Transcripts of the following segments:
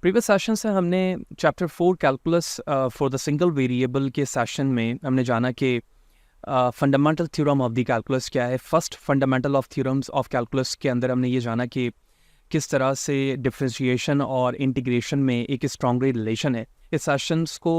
Previous session से हमने chapter 4 calculus for the single variable के सेशन में हमने जाना कि fundamental theorem of the calculus क्या है। First fundamental of theorems of calculus के अंदर हमने ये जाना कि किस तरह से डिफरेंशिएशन और इंटीग्रेशन में एक स्ट्रॉन्ग रिलेशन है। इस सेशंस को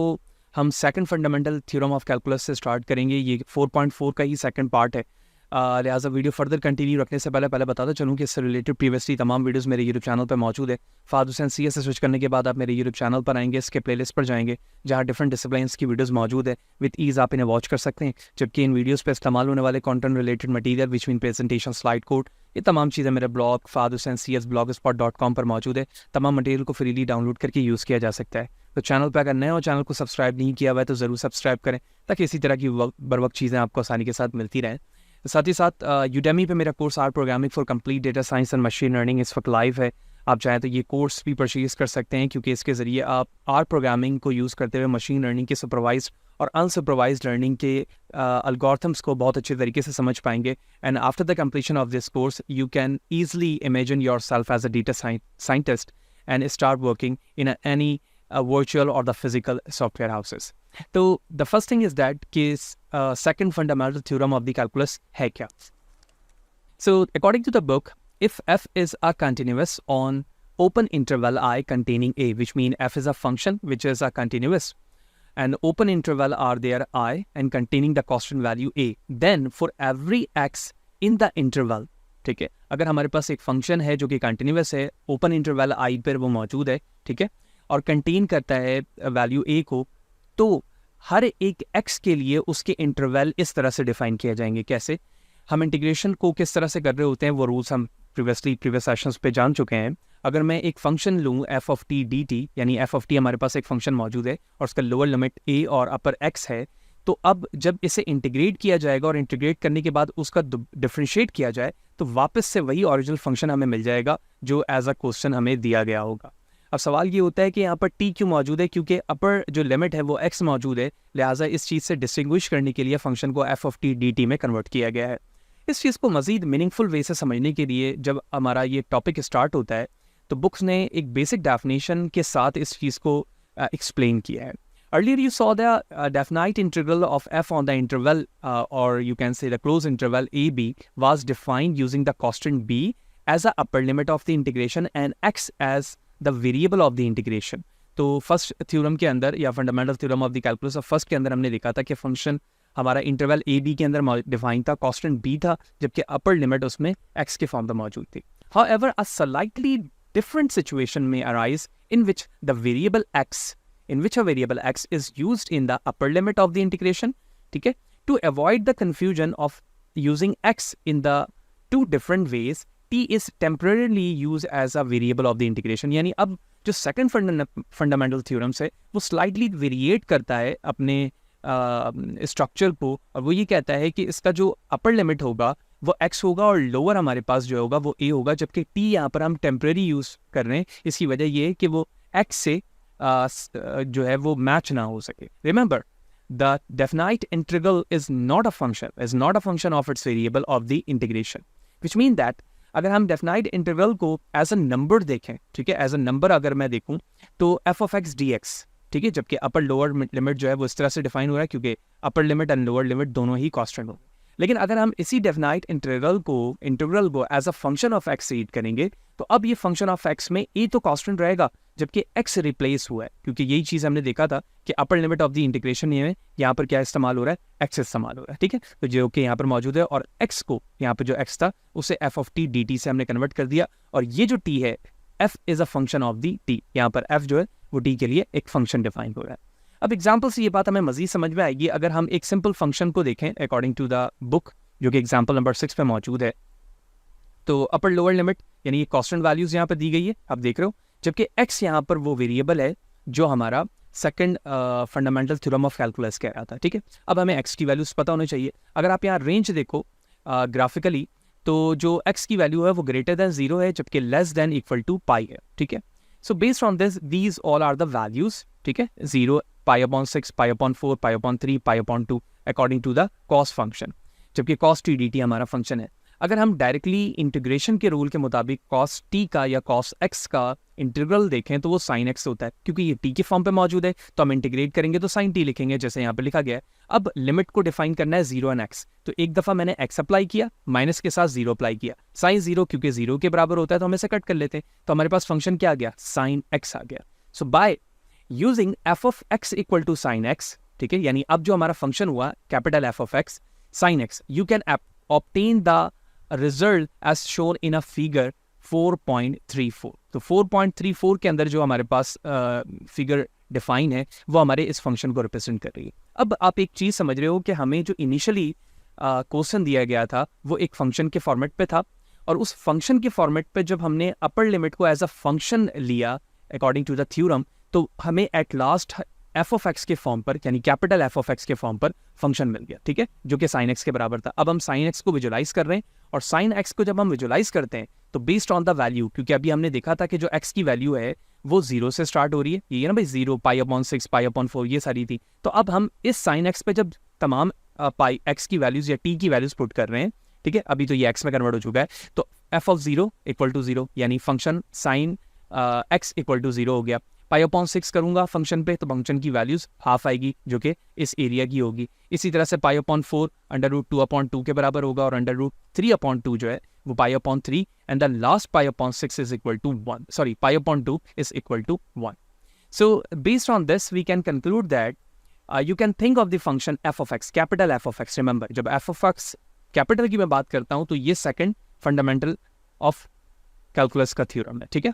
हम second fundamental theorem of calculus से स्टार्ट करेंगे। ये 4.4 का ही सेकंड पार्ट है। लिहाजा वीडियो फर्दर कंटिन्यू रखने से पहले बताता चलूँ कि इससे रिलेटेड प्रीवियसली तमाम वीडियोस मेरे यूट्यूब चैनल पर मौजूद है। फाद हुसैन CS से स्विच करने के बाद आप मेरे यूट्यूब चैनल पर आएंगे, इसके प्लेलिस्ट पर जाएंगे जहाँ डिफरेंट डिसिप्लिन्स की वीडियोस मौजूद है। विद ईज़ आप इन्हें वॉच कर सकते हैं, जबकि इन वीडियोस पे इस्तेमाल होने वाले content related material which mean presentation, slide code, ये तमाम चीज़ें मेरे ब्लॉग fadhusaincs.blogspot.com पर मौजूद है। तमाम मटेरियल को फ्रीली डाउनलोड करके यूज़ किया जा सकता है। तो चैनल पर अगर नए हो, चैनल को सब्सक्राइब नहीं किया हुआ है तो ज़रूर सब्सक्राइब करें ताकि इसी तरह की बर वक्त चीज़ें आपको आसानी के साथ मिलती रहें। साथ ही साथ यूडेमी पे मेरा course R programming for complete data science and machine learning इस वक्त लाइव है। आप चाहें तो ये कोर्स भी परचेज़ कर सकते हैं, क्योंकि इसके ज़रिए आप आर प्रोग्रामिंग को यूज़ करते हुए मशीन लर्निंग के सुपरवाइज्ड और अनसुपरवाइज्ड लर्निंग के एल्गोरिथम्स को बहुत अच्छे तरीके से समझ पाएंगे। And after the completion of this course you can easily imagine yourself as a data scientist and start working in any virtual or the physical software houses. तो the first thing is that कि second fundamental theorem of the calculus है क्या? So according to the book, if f is a continuous on open interval I containing a, which mean f is a function which is a continuous, and open interval are there I and containing the constant value a, then for every x in the interval, ठीक है, अगर हमारे पास एक function है जो कि continuous है, open interval आई पर वो मौजूद है, ठीक है, और कंटेन करता है वैल्यू ए को, तो हर एक एक्स के लिए उसके इंटरवल इस तरह से डिफाइन किए जाएंगे। कैसे? हम इंटीग्रेशन को किस तरह से कर रहे होते हैं वो रूल्स हम प्रीवियस सेशंस पे जान चुके हैं। अगर मैं एक फंक्शन लूँ F of T D T, यानी एफ ऑफ टी हमारे पास एक फंक्शन मौजूद है और उसका लोअर लिमिट ए और अपर एक्स है, तो अब जब इसे इंटीग्रेट किया जाएगा और इंटीग्रेट करने के बाद उसका डिफरेंशिएट किया जाए तो वापस से वही ओरिजिनल फंक्शन हमें मिल जाएगा जो एज अ क्वेश्चन हमें दिया गया होगा। अब सवाल ये होता है कि यहाँ पर t क्यों मौजूद है? क्योंकि अपर जो लिमिट है वो x मौजूद है, लिहाजा इस चीज़ से डिस्टिंग्विश करने के लिए फंक्शन को f of T D T में कन्वर्ट किया गया है। इस चीज़ को मज़ीद मीनिंगफुल वे से समझने के लिए जब हमारा ये टॉपिक स्टार्ट होता है तो बुक्स ने एक बेसिक डेफिनेशन के साथ इस चीज़ को एक्सप्लेन किया है। Earlier you saw the definite integral of f on the interval और you can say the close interval a b was defined using the constant b as a upper limit of the integration and x as the variable of the integration. तो first theorem के अंदर या fundamental theorem of the calculus of first के अंदर हमने देखा था कि फंक्शन हमारा इंटरवल ए बी के अंदर डिफाइन था, कांस्टेंट बी था, जबकि अपर लिमिट उसमें एक्स के फॉर्म में मौजूद थी। However a slightly different situation में arise in which the variable X is used in the upper limit of the integration, ठीक है, to avoid the confusion of using X in the two different ways t is temporarily used as a variable of the integration। यानी अब जो second fundamental theorems है वो slightly variate करता है अपने स्ट्रक्चर को, और वो ये कहता है कि इसका जो अपर लिमिट होगा वो x होगा और लोअर हमारे पास जो होगा वो a होगा, जबकि t यहाँ पर हम टेम्परेरी यूज़ कर रहे हैं। इसकी वजह ये है कि वो x से जो है वो मैच ना हो सके। Remember the definite integral is not a function of its variable of the integration, which mean that अगर हम डेफिनाइट इंटरवल को एज अ नंबर देखें, ठीक है, एज अ नंबर अगर मैं देखूं तो F of x D x, ठीक है, जबकि अपर लोअर लिमिट जो है वो इस तरह से डिफाइन हो रहा है क्योंकि upper limit and lower limit दोनों ही कांस्टेंट होंगे। लेकिन अगर हम इसी डेफिनाइट इंटरवल को as a function of x read करेंगे तो अब ये फंक्शन ऑफ एक्स में ए तो कांस्टेंट रहेगा जबकि एक्स रिप्लेस हुआ है, क्योंकि यही चीज़ हमने देखा था कि अपर लिमिट ऑफ द इंटीग्रेशन में यहाँ पर क्या इस्तेमाल हो रहा है, एक्स इस्तेमाल हो रहा है, ठीक है, तो जो कि यहाँ पर मौजूद है, और एक्स को यहाँ पर जो एक्स था उसे F of T D T से हमने कन्वर्ट कर दिया, और ये जो टी है F is a function of the T, यहाँ पर एफ जो है वो टी के लिए एक फंक्शन डिफाइन हो रहा है। अब एग्जाम्पल से ये बात हमें मजीद समझ में आएगी अगर हम एक सिंपल फंक्शन को देखें अकॉर्डिंग टू द बुक, जो कि एग्जाम्पल नंबर 6 पे मौजूद है। तो अपर लोअर लिमिट यानी ये कांस्टेंट वैल्यूज यहाँ पर दी गई है, आप देख रहे हो, जबकि x यहाँ पर वो वेरिएबल है जो हमारा second fundamental theorem of calculus कह रहा था, ठीक है। अब हमें x की वैल्यूज पता होनी चाहिए। अगर आप यहाँ रेंज देखो ग्राफिकली तो जो x की वैल्यू है वो ग्रेटर देन 0 है, जबकि less than equal to pi है, ठीक है। So based on this these all are the values, ठीक है, 0, π/6, π/4, π/3, π/2 according to the cos function, जबकि cos t dt हमारा फंक्शन है। अगर हम डायरेक्टली इंटीग्रेशन के रूल के मुताबिक cos t का या cos x का इंटीग्रल देखें तो वो sin x होता है, क्योंकि ये t के फॉर्म पे मौजूद है तो हम इंटीग्रेट करेंगे तो sin t लिखेंगे जैसे यहाँ पे लिखा गया है। अब लिमिट को डिफाइन करना है 0 एंड x, तो एक दफ़ा मैंने x अप्लाई किया, माइनस के साथ 0 अप्लाई किया, sin 0 क्योंकि 0 के बराबर होता है तो हम इसे कट कर लेते हैं, तो हमारे पास फंक्शन क्या आ गया, sin x आ गया। So by using f of x equal to sin x, ठीक है, यानी अब जो हमारा फंक्शन हुआ capital f of x sin x, you can obtain the result as shown in a figure 4.34। तो 4.34 के अंदर जो हमारे पास फिगर डिफाइन है वो हमारे इस फंक्शन को रिप्रेजेंट कर रही है। अब आप एक चीज़ समझ रहे हो कि हमें जो इनिशियली क्वेश्चन दिया गया था वो एक फंक्शन के फॉर्मेट पे था, और उस फंक्शन के फॉर्मेट पे जब हमने अपर लिमिट को एज अ फंक्शन लिया अकॉर्डिंग टू द थ्योरम, तो हमें at last F of x के फॉर्म पर, यानी कैपिटल एफ ऑफ एक्स के फॉर्म पर फंक्शन मिल गया, ठीक है, जो कि साइन एक्स के बराबर था। अब हम साइन एक्स को विजुलाइज कर रहे हैं, और साइन एक्स को जब हम विजुलाइज करते हैं तो बेस्ड ऑन द वैल्यू, क्योंकि अभी हमने देखा था कि जो एक्स की वैल्यू है वो 0 से स्टार्ट हो रही है, ये है ना भाई 0, π/6, π/4 ये सारी थी। तो अब हम इस साइन एक्स पे जब तमाम पाई एक्स की वैल्यूज या टी की वैल्यूज पुट कर रहे हैं, ठीक है, अभी तो ये एक्स में कन्वर्ट हो चुका है, तो एफ ऑफ 0 इक्वल टू 0, यानी function sine x equal to 0 हो गया। π/6 करूंगा फंक्शन पे तो फंक्शन की वैल्यूज हाफ आएगी जो कि इस एरिया की होगी। इसी तरह से π/4 √2/2 के बराबर होगा, और √3/2 जो है वो π/3, and the last π/6 is equal to 1, sorry π/2 is equal to 1। So based on this we can conclude that you can think of the function f of x, capital F of x। Remember, जब f of x capital की मैं बात करता हूं तो ये second fundamental of calculus का theorem है, ठीक है,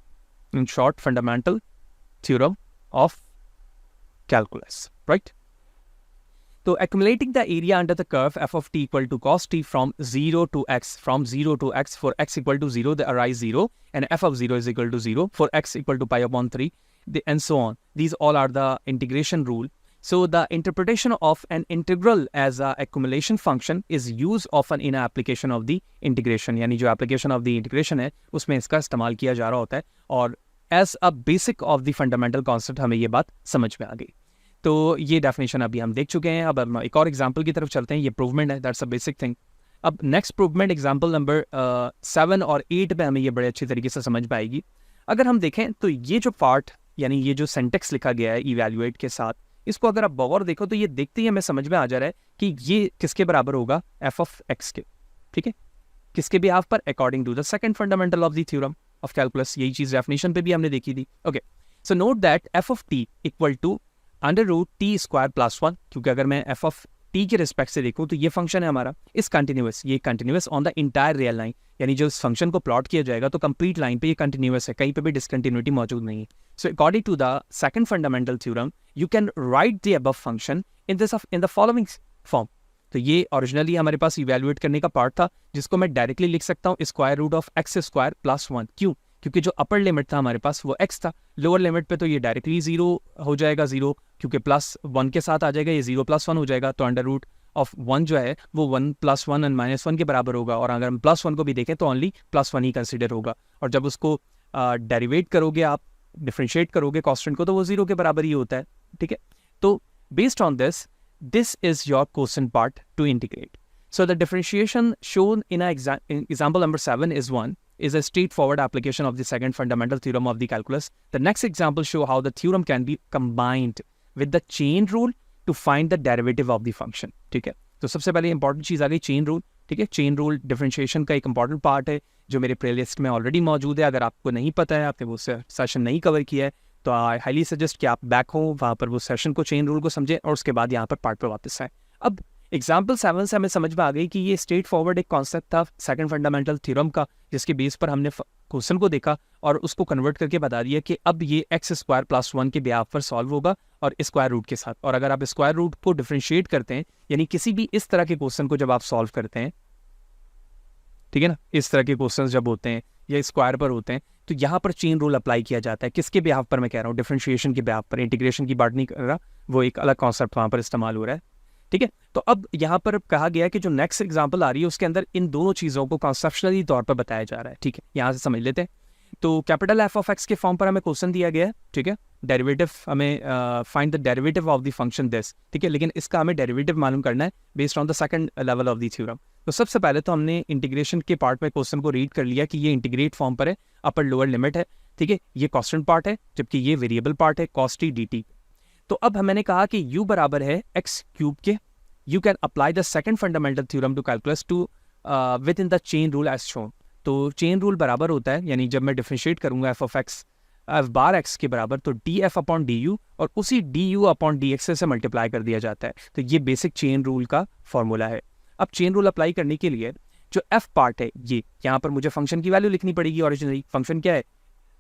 in short fundamental theorem of calculus, right. तो accumulating the area under the curve f of t equal to cos t from 0 to x, for x equal to 0 they arise 0, and f of 0 is equal to 0 for x equal to π/3, and so on. These all are the integration rule. So the interpretation of an integral as a accumulation function is used often in application of the integration, यानी जो application of the integration है उसमें इसका इस्तेमाल किया जा रहा होता है, और as a basic of the fundamental concept हमें ये बात समझ में आ गई। तो ये डेफिनेशन अभी हम देख चुके हैं। अब हम एक और एग्जाम्पल की तरफ चलते हैं, ये प्रूवमेंट है, दैट्स अ बेसिक थिंग। अब नेक्स्ट प्रूवमेंट एग्जाम्पल नंबर 7 और 8 पे हमें ये बड़े अच्छी तरीके से समझ में आएगी। अगर हम देखें तो ये जो पार्ट, यानी ये जो सेंटेक्स लिखा गया है इवैल्यूएट के साथ, इसको अगर आप गौर देखो तो ये देखते ही हमें समझ में आ जा रहा है कि ये किसके बराबर होगा, एफ ऑफ एक्स के, ठीक है, किसके बिहाफ पर, according to the second fundamental of the theorem of calculus. यही चीज डेफिनेशन पे भी हमने देखी थी। Okay, so note that f of t equal to √t² + 1, क्योंकि अगर मैं एफ ऑफ टी के रिस्पेक्ट से देखूं तो ये फंक्शन है हमारा इस कंटिन्यूअस, ये continuous on the entire real line, यानी जो इस फंक्शन को प्लॉट किया जाएगा तो कंप्लीट लाइन पे ये कंटिन्यूअस है, कहीं पे भी डिसकंटिन्यूटी मौजूद नहीं है। So according to the second fundamental theorem you can write the above function in the following form. तो ये ओरिजिनली हमारे पास इवैल्यूएट करने का पार्ट था, जिसको मैं डायरेक्टली लिख सकता हूँ √(x² + 1)। क्यों? क्योंकि जो अपर लिमिट था हमारे पास वो x था, लोअर लिमिट पे तो ये डायरेक्टली 0 हो जाएगा, 0 क्योंकि +1 के साथ आ जाएगा, ये 0 + 1 हो जाएगा, तो √1 जो है वो 1 + 1 एंड -1 के बराबर होगा, और अगर हम +1 को भी देखें तो ओनली +1 ही कंसिडर होगा, और जब उसको डेरिवेट करोगे, आप डिफ्रेंशिएट करोगे कांस्टेंट को, तो वो 0 के बराबर ही होता है, ठीक है। तो based on this is your question part two integrate. So the differentiation shown in example number 7 is a straightforward application of the second fundamental theorem of the calculus. The next example show how the theorem can be combined with the chain rule to find the derivative of the function. ठीक है, तो सबसे पहले important चीज आ गई chain rule. ठीक है, chain rule differentiation का एक इंपॉर्टेंट पार्ट है जो मेरे प्लेलिस्ट में ऑलरेडी मौजूद है। अगर आपको नहीं पता है, आपने वो सेशन नहीं कवर किया है, तो आई हाईली सजेस्ट कि आप बैक हो, वहाँ पर वो सेशन को, चेन रूल को समझें, और उसके बाद यहाँ पर पार्ट पर वापस आए। अब एग्जाम्पल 7 से हमें समझ में आ गई कि ये स्ट्रेट फॉरवर्ड एक कॉन्सेप्ट था सेकंड फंडामेंटल थ्योरम का, जिसके बेस पर हमने क्वेश्चन को देखा और उसको कन्वर्ट करके बता दिया कि अब ये x² + 1 के बिहाफ पर सॉल्व होगा और स्क्वायर रूट के साथ। और अगर आप स्क्वायर रूट को डिफरेंशिएट करते हैं, यानी किसी भी इस तरह के क्वेश्चन को जब आप सॉल्व करते हैं, ठीक है ना, इस तरह के क्वेश्चन जब होते हैं या स्क्वायर पर होते हैं, तो यहाँ पर चेन रूल अप्लाई किया जाता है। किसके बिहाफ पर मैं कह रहा हूँ? डिफरेंशिएशन के बिहाफ पर, इंटीग्रेशन की बात नहीं कर रहा, वो एक अलग कॉन्सेप्ट वहाँ पर इस्तेमाल हो रहा है। ठीक है, तो अब यहाँ पर कहा गया है कि जो नेक्स्ट एग्जांपल आ रही है उसके अंदर इन दोनों चीज़ों को कॉन्सेप्शनली तौर पर बताया जा रहा है। ठीक है, यहाँ से समझ लेते हैं। तो कैपिटल एफ ऑफ एक्स के फॉर्म पर हमें क्वेश्चन दिया गया है, ठीक है, डेरिवेटिव हमें find the derivative of the function this, ठीक है, लेकिन इसका हमें डेरिवेटिव मालूम करना है based on the second level of the theorem. तो सबसे पहले तो हमने इंटीग्रेशन के पार्ट में क्वेश्चन को रीड कर लिया कि ये इंटीग्रेट फॉर्म पर है, अपर लोअर लिमिट है, ठीक है, ये कांस्टेंट पार्ट है जबकि ये वेरिएबल पार्ट है cos t dt। तो अब मैंने कहा कि u बराबर है एक्स क्यूब के, you can apply the second fundamental theorem to calculus to with in the chain rule as shown. तो चेन रूल बराबर होता है, यानी जब मैं डिफरेंशिएट करूंगा f of x f bar x के बराबर, तो d f upon d u और उसी d u upon d x से मल्टीप्लाई कर दिया जाता है। तो ये बेसिक चेन रूल का फॉर्मूला है। अब चेन रूल अप्लाई करने के लिए जो एफ पार्ट है, ये यहाँ पर मुझे फंक्शन की वैल्यू लिखनी पड़ेगी। ओरिजिनली फंक्शन क्या है,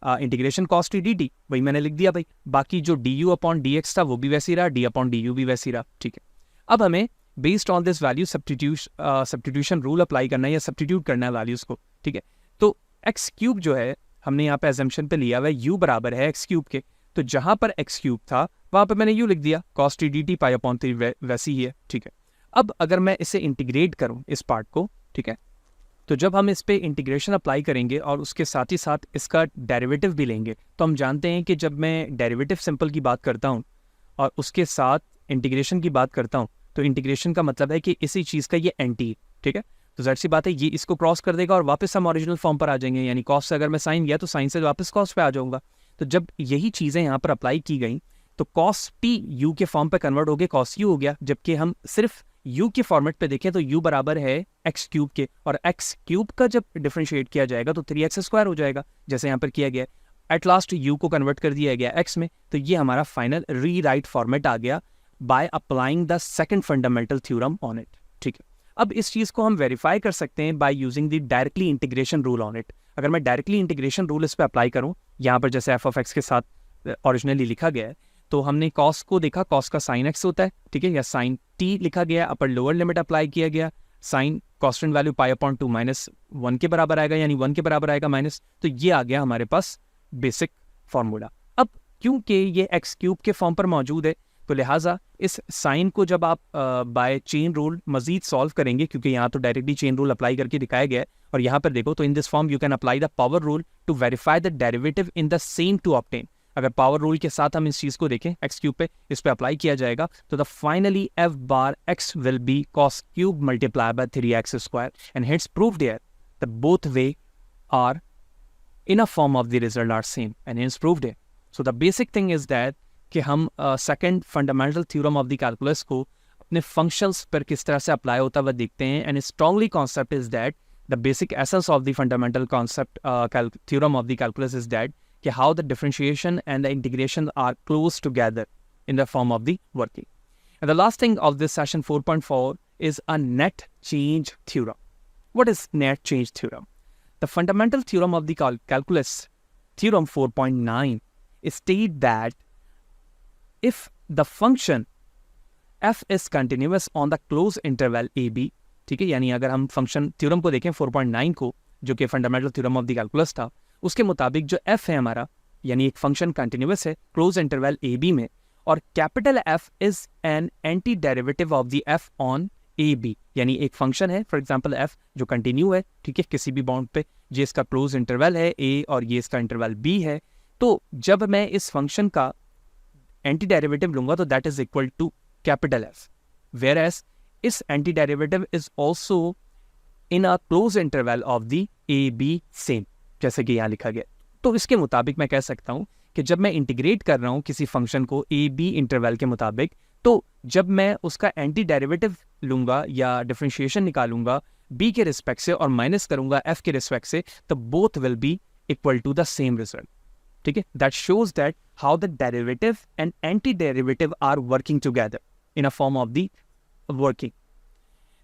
इंटीग्रेशन cos t dt, वही मैंने लिख दिया भाई। बाकी जो D u upon d x था वो भी वैसे ही रहा, डी अपॉन डी यू भी वैसे ही रहा, ठीक है। अब हमें based on this value substitution rule apply करना है या सब्स्टिट्यूट करना है वैल्यूज को, ठीक है। तो एक्स क्यूब जो है हमने यहाँ पे एजम्पशन पे लिया हुआ है u बराबर है एक्स क्यूब के, तो जहां पर एक्स क्यूब था वहां पर मैंने u लिख दिया, cos t dt pi upon 3 वैसी ही है, ठीक है। अब अगर मैं इसे इंटीग्रेट करूं इस पार्ट को, ठीक है, तो जब हम इस पे इंटीग्रेशन अप्लाई करेंगे और उसके साथ ही साथ इसका डेरिवेटिव भी लेंगे, तो हम जानते हैं कि जब मैं डेरिवेटिव सिंपल की बात करता हूँ और उसके साथ इंटीग्रेशन की बात करता हूँ, तो इंटीग्रेशन का मतलब है कि इसी चीज़ का ये एंटी, ठीक है। तो ज़ाहिर सी बात है ये इसको क्रॉस कर देगा और वापस हम ओरिजिनल फॉर्म पर आ जाएंगे, यानी कॉस से अगर मैं साइन गया तो साइन से वापस कॉस पे आ जाऊंगा। तो जब यही चीज़ें यहाँ पर अप्लाई की गई तो कॉस टी यू के फॉर्म पर कन्वर्ट हो गए, कॉस यू हो गया। जबकि हम सिर्फ u के फॉर्मेट पे देखें तो u बराबर है एक्स क्यूब के, और एक्स क्यूब का जब डिफरेंशिएट किया जाएगा तो 3x² हो जाएगा, जैसे यहाँ पर किया गया। एट लास्ट u को कन्वर्ट कर दिया गया x में, तो ये हमारा फाइनल री राइट फॉर्मेट आ गया by applying the second fundamental theorem on it, ठीक है। अब इस चीज़ को हम वेरीफाई कर सकते हैं by using the directly integration rule on it. अगर मैं डायरेक्टली इंटीग्रेशन रूल इस पर अप्लाई करूँ, यहाँ पर जैसे एफ ऑफ एक्स के साथ ओरिजिनली लिखा गया है, तो हमने कॉस को देखा, कॉस का साइन एक्स होता है, ठीक है, या साइन टी लिखा गया, अपर लोअर लिमिट अप्लाई किया गया, sign constant value pi upon 2 -1 के बराबर आएगा, यानी 1 के बराबर आएगा माइनस। तो ये आ गया हमारे पास बेसिक फॉर्मूला। अब क्योंकि ये एक्स क्यूब के फॉर्म पर मौजूद है, तो लिहाजा इस साइन को जब आप बाय चेन रूल मजीद सॉल्व करेंगे, क्योंकि यहाँ तो डायरेक्टली चेन रूल अप्लाई करके दिखाया गया है, और यहाँ पर देखो तो in this form you can apply the power rule to verify the derivative in the same to obtain. अगर पावर रूल के साथ हम इस चीज को देखें, एक्स क्यूब पे इस पे अप्लाई किया जाएगा, तो the finally f bar x will be cos cube multiply by 3x² and hence proved here the both way are in a form of the result are same and hence proved here. So the basic thing is that कि हम second fundamental theorem of the calculus को अपने functions पर किस तरह से apply होता हुआ देखते हैं। And strongly concept is that the basic essence of the fundamental concept theorem of the calculus is that how the differentiation and the integration are close together in the form of the working. And the last thing of this session 4.4 is a net change theorem. What is net change theorem? The fundamental theorem of the calculus, theorem 4.9, state that if the function f is continuous on the closed interval ab, ठीक है, यानी अगर हम function theorem को देखें 4.9 को, जो कि fundamental theorem of the calculus था, उसके मुताबिक जो f है हमारा, यानी एक फंक्शन कंटिन्यूअस है क्लोज इंटरवल ए बी में, और capital f is an anti derivative of the f on A B, यानी एक फंक्शन है फॉर एग्जांपल f जो कंटिन्यू है, ठीक है, किसी भी बाउंड पे, ये इसका क्लोज इंटरवल है a और ये इसका इंटरवल b है। तो जब मैं इस फंक्शन का एंटी डेरिवेटिव लूंगा तो that is equal to capital f, where as इस anti derivative is also in a close interval of the A B same, जैसे कि यहाँ लिखा गया। तो इसके मुताबिक मैं कह सकता हूँ कि जब मैं इंटीग्रेट कर रहा हूँ किसी फंक्शन को ए बी इंटरवल के मुताबिक, तो जब मैं उसका एंटी डेरिवेटिव लूंगा या डिफरेंशिएशन निकालूंगा बी के रिस्पेक्ट से और माइनस करूंगा एफ के रिस्पेक्ट से, तो both will be equal to the same result, ठीक है। That shows that how the derivative and anti derivative are working together in a form of the working.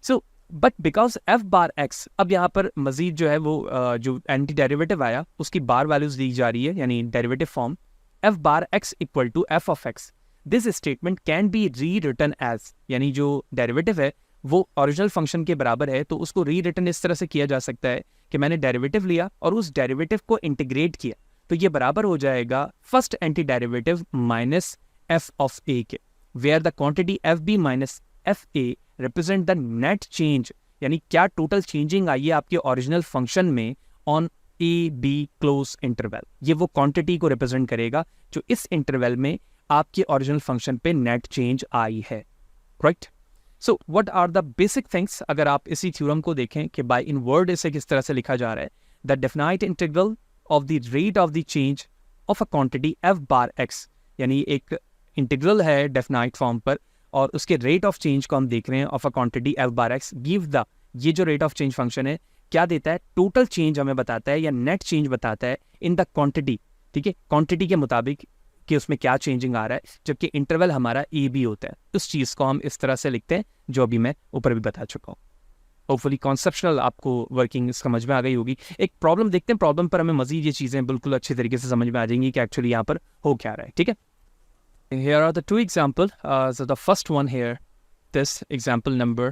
So but because f bar x, अब यहाँ पर मजीद जो है वो जो anti derivative आया उसकी बार वैल्यूज दी जा रही है, यानी derivative form f bar x equal to f of x. This statement can be rewritten as, यानी जो डेरिवेटिव है वो ओरिजिनल फंक्शन के बराबर है, तो उसको री रिटन इस तरह से किया जा सकता है कि मैंने डेरिवेटिव लिया और उस डेरिवेटिव को इंटीग्रेट किया, तो ये बराबर हो जाएगा first anti derivative minus F of A के, where the quantity F B minus F A represent the net change, यानी क्या टोटल चेंजिंग आई है आपके ओरिजिनल फंक्शन में on A B close interval, ये वो क्वांटिटी को रिप्रेजेंट करेगा जो इस इंटरवल में आपके ओरिजिनल फंक्शन पे नेट चेंज आई है, right. So what are the basic things, अगर आप इसी थ्योरम को देखें कि बाय इन वर्ड इसे किस तरह से लिखा जा रहा है, the definite integral of the rate of the change of a quantity F bar x, यानी एक इंटीग्रल है डेफिनाइट फॉर्म पर और उसके रेट ऑफ चेंज को हम देख रहे हैं of a quantity F bar x, give the, ये जो रेट ऑफ चेंज फंक्शन है क्या देता है, टोटल चेंज हमें बताता है या नेट चेंज बताता है इन द क्वांटिटी, ठीक है, क्वांटिटी के मुताबिक कि उसमें क्या चेंजिंग आ रहा है, जबकि इंटरवल हमारा ए बी होता है। उस चीज़ को हम इस तरह से लिखते हैं जो अभी मैं ऊपर भी बता चुका हूँ। होपफुली कॉन्सेप्शनल आपको वर्किंग समझ में आ गई होगी। एक प्रॉब्लम देखते हैं, प्रॉब्लम पर हमें मजीद ये चीज़ें बिल्कुल अच्छे तरीके से समझ में आ जाएंगी कि एक्चुअली यहाँ पर हो क्या रहा है, ठीक है। Here are the two examples. So the first one here, this example number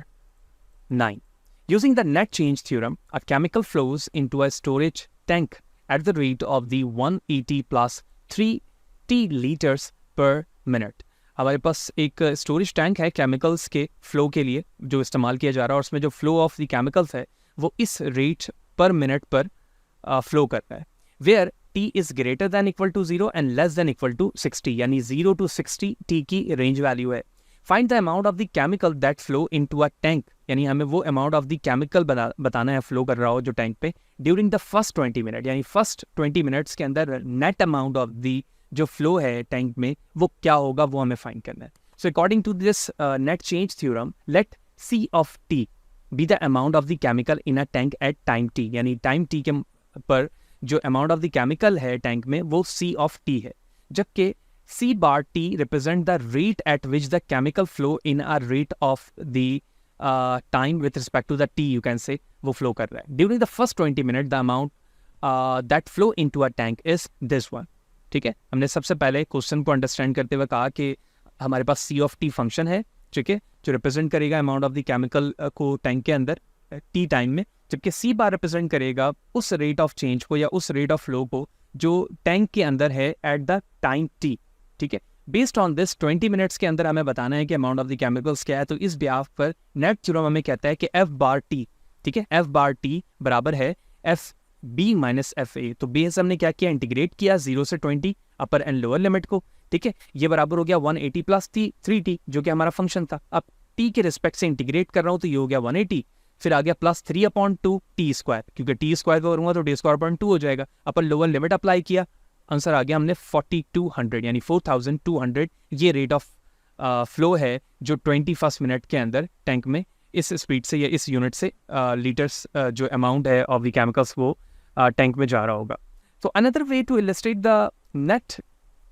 9. Using the net change theorem, a chemical flows into a storage tank at the rate of the 180 plus 3t liters per minute. हमारे पास एक storage tank है chemicals के flow के लिए जो इस्तेमाल किया जा रहा है, और उसमें जो फ्लो ऑफ द केमिकल्स है वो इस रेट पर मिनट पर फ्लो कर रहा है, where t is greater than equal to 0 and less than equal to 60, यानी 0 to 60 t की रेंज वैल्यू है। Find the amount of the chemical that flow into a tank, यानी हमें वो अमाउंट ऑफ द केमिकल बताना है flow कर रहा हो जो टैंक पे, ड्यूरिंग द फर्स्ट 20 मिनट, यानी फर्स्ट 20 मिनट्स के अंदर नेट अमाउंट ऑफ द जो फ्लो है टैंक में वो क्या होगा वो हमें फाइंड करना है। So according to this net change theorem, let c of t be the amount of the chemical in a tank at time t, यानी टाइम t के पर जो अमाउंट ऑफ द केमिकल है टैंक में वो c of t है, जबकि c bar t represent the rate at which the chemical flow in a rate of the time with respect to the t, you can say वो flow कर रहा है during the first 20 minute, the amount that flow into a tank is this one, ठीक है। हमने सबसे पहले question को अंडरस्टैंड करते हुए कहा कि हमारे पास c ऑफ t फंक्शन है, ठीक है, जो रिप्रेजेंट करेगा अमाउंट ऑफ द केमिकल को टैंक के अंदर t टाइम में, जबकि c बार रिप्रेजेंट करेगा उस रेट ऑफ चेंज को या उस रेट ऑफ फ्लो को जो टैंक के अंदर है एट द टाइम t, ठीक है। बेस्ड ऑन दिस 20 मिनट्स के अंदर हमें बताना है कि अमाउंट ऑफ द केमिकल्स क्या है, तो इस ब्याफ पर नेट थ्योरम हमें कहता है कि f बार t, ठीक है, f बार t बराबर है f b माइनस एफ ए। तो बेस हमने क्या किया, इंटीग्रेट किया 0 से 20 अपर एंड लोअर लिमिट को, ठीक है, ये बराबर हो गया 180 प्लस 3t जो कि हमारा फंक्शन था। अब t के रिस्पेक्ट से इंटीग्रेट कर रहा हूँ तो ये हो गया 180, फिर आ गया प्लस 3/2 टी स्क्वायर, क्योंकि टी स्क्वायर को करूँगा तो टी स्क्वायर अपॉन 2 हो जाएगा, अपन लोअर लिमिट अप्लाई किया, आंसर आ गया हमने 4200 यानी 4200, ये रेट ऑफ फ्लो है जो 21 मिनट के अंदर टैंक में इस स्पीड से या इस यूनिट से लीटर्स जो अमाउंट है ऑफ द केमिकल्स वो टैंक में जा रहा होगा। So another way to illustrate the net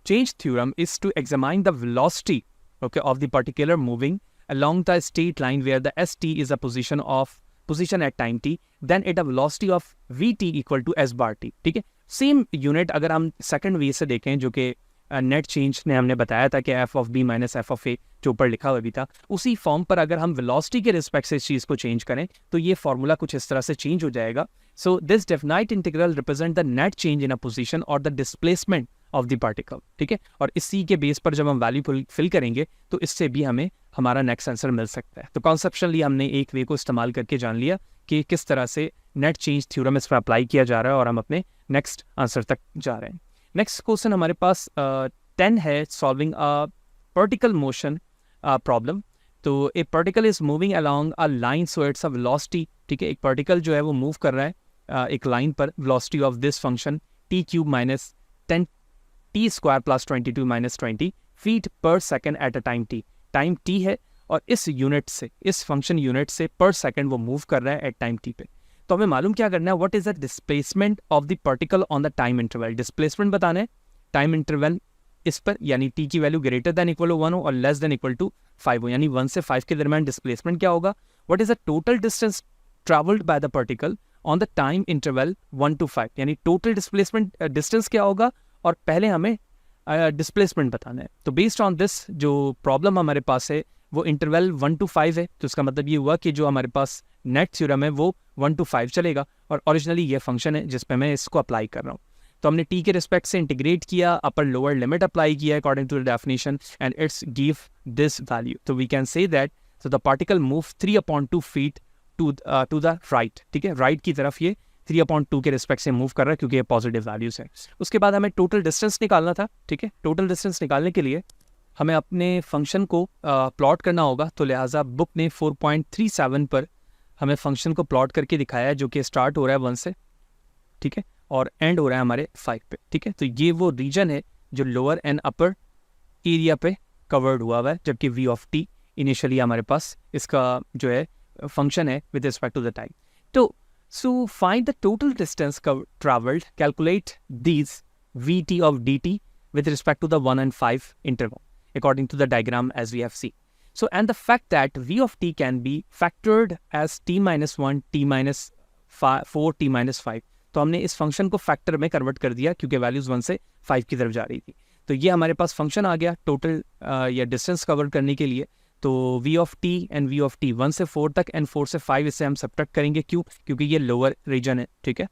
change theorem is to examine the velocity, okay, of the particle moving along the straight line where the st is a position at time t, then at a velocity of vt equal to s bar t, ठीक है। Same unit अगर हम second वे से देखें जो कि net change ने हमने बताया था कि F of B minus F of A जो ऊपर लिखा हुआ भी था, उसी फॉर्म पर अगर हम वेलोसिटी के रिस्पेक्ट से इस चीज़ को चेंज करें तो ये फॉर्मूला कुछ इस तरह से चेंज हो जाएगा। So this definite integral represent the net change in a position और the displacement of the particle, ठीक है। और इसी के बेस पर जब हम वैल्यू फिल करेंगे तो इससे भी हमें हमारा नेक्स्ट आंसर मिल सकता है। तो कॉन्सेप्शनली हमने एक वे को इस्तेमाल करके जान लिया कि किस तरह से नेट चेंज थ्योरम इस पर अप्लाई किया जा रहा है और हम अपने नेक्स्ट आंसर तक जा रहे हैं। नेक्स्ट क्वेश्चन हमारे पास 10 है, solving a particle motion problem. तो a particle is moving along a line so it's a velocity, ठीक है, एक पार्टिकल जो है वो मूव कर रहा है एक लाइन पर, velocity of this function T cube minus 10 T square plus 22 minus 20 feet per second at a time T, time T है और इस यूनिट से, इस फंक्शन यूनिट से पर सेकेंड वो मूव कर रहा है एट टाइम टी पे। तो हमें मालूम क्या करना है, what is the displacement of the particle on the time interval, displacement बताना है टाइम इंटरवल इस पर, यानी t की value greater than equal to 1 हो और लेस देन इक्वल टू 5 हो, यानी 1 से 5 के दरमियान डिस्प्लेसमेंट क्या होगा, what is the total distance travelled by the particle on the time interval 1 to 5, यानी टोटल डिस्प्लेसमेंट डिस्टेंस क्या होगा और पहले हमें डिस्प्लेसमेंट बताना है। तो बेस्ड ऑन दिस जो प्रॉब्लम हमारे पास है वो इंटरवल 1 to 5 है, तो इसका मतलब ये हुआ कि जो हमारे पास नेट थ्योरम है वो 1 to 5 चलेगा और ओरिजिनली ये फंक्शन है जिस पे मैं इसको अप्लाई कर रहा हूँ। तो हमने t के रिस्पेक्ट से इंटीग्रेट किया, अपर लोअर लिमिट अप्लाई किया according to the definition and it's give this value. तो we can say that so the particle move 3/2 feet to the right, ठीक है, राइट की तरफ ये 3/2 के रिस्पेक्ट से मूव कर रहा है क्योंकि ये पॉजिटिव वैल्यूज़ है। उसके बाद हमें टोटल डिस्टेंस निकालना था, ठीक है। टोटल डिस्टेंस निकालने के लिए हमें अपने फंक्शन को प्लॉट करना होगा, तो लिहाजा बुक ने 4.37 पर हमें फंक्शन को प्लॉट करके दिखाया है, जो कि स्टार्ट हो रहा है 1 से, ठीक है, और एंड हो रहा है हमारे 5 पे, ठीक है। तो ये वो रीजन है जो लोअर एंड अपर एरिया पे कवर्ड हुआ है, जबकि वी ऑफ टी इनिशियली हमारे पास इसका जो है फंक्शन है with respect to the time. तो so find the total distance travelled, calculate these v t of d t with respect to the 1 and 5 interval according to the diagram as we have seen. So, and the fact that v of t can be factored as t minus 1, t minus 4, t minus 5. तो हमने इस function को factor में convert कर दिया क्योंकि values 1 से 5 की तरफ जा रही थी। तो ये हमारे पास फंक्शन आ गया टोटल या डिस्टेंस कवर करने के लिए। तो v of t and v of t 1 से 4 तक एंड 4 से 5 इससे हम सब्ट्रैक्ट करेंगे, क्यों? क्योंकि ये लोअर रीजन है, ठीक है।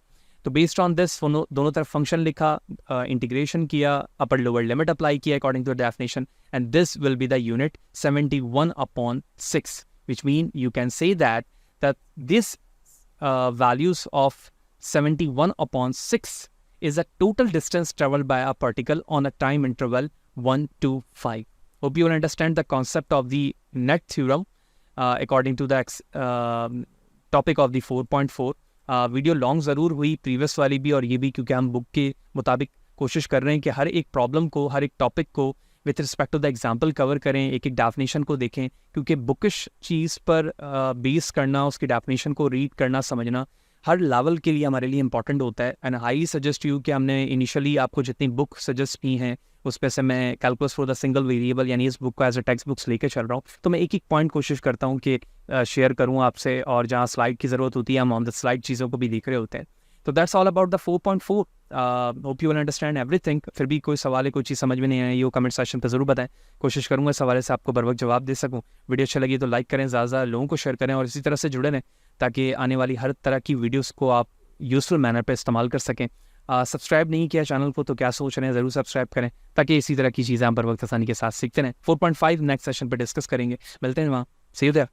तो बेस्ड ऑन दिस दोनों तरफ फंक्शन लिखा, इंटीग्रेशन किया, अपर लोअर लिमिट अप्लाई किया according to the definition, and this will be the unit 71/6, which mean you can say that this values of 71/6 is a total distance traveled by a particle on a time interval 1 to 5. Hope you will understand the concept of the net theorem according to the topic of the 4.4. Video long ज़रूर हुई, previous वाली भी और ये भी, क्योंकि हम book के मुताबिक कोशिश कर रहे हैं कि हर एक प्रॉब्लम को, हर एक टॉपिक को with respect to the example cover करें, एक एक डेफिनेशन को देखें, क्योंकि बुकिश चीज़ पर बेस करना, उसकी डेफिनेशन को रीड करना, समझना हर लेवल के लिए हमारे लिए इंपॉर्टेंट होता है। एंड हाई सजेस्ट यू कि हमने इनिशियली आपको जितनी बुक सजेस्ट की हैं उस पर से मैं calculus for the single variable यानी इस बुक को एज अ टेक्स्ट बुक्स लेकर चल रहा हूँ। तो मैं एक एक पॉइंट कोशिश करता हूँ कि शेयर करूँ आपसे, और जहाँ स्लाइड की ज़रूरत होती है हम ऑन द स्लाइड चीज़ों को भी देख रहे होते हैं। तो that's all about the 4.4। Hope you will understand everything. फिर भी कोई सवाल है, कोई चीज़ समझ में नहीं आई, ये कमेंट सेक्शन पर ज़रूर बताएं, कोशिश करूँगा इस हवाले से आपको बर वक्त जवाब दे सकूँ। वीडियो अच्छा लगी तो लाइक करें, ज़्यादा लोगों को शेयर करें और इसी तरह से जुड़े रहें ताकि आने वाली हर तरह की वीडियोज़ को आप यूजफुल मैनर पर इस्तेमाल कर सकें। सब्सक्राइब नहीं किया चैनल को तो क्या सोच रहे हैं, ज़रूर सब्सक्राइब करें ताकि इसी तरह की चीज़ें आप बर वक्त आसानी के साथ सीखते रहें। 4.5 नेक्स्ट सेशन पर डिस्कस करेंगे, मिलते हैं वहाँ, सी यू देयर।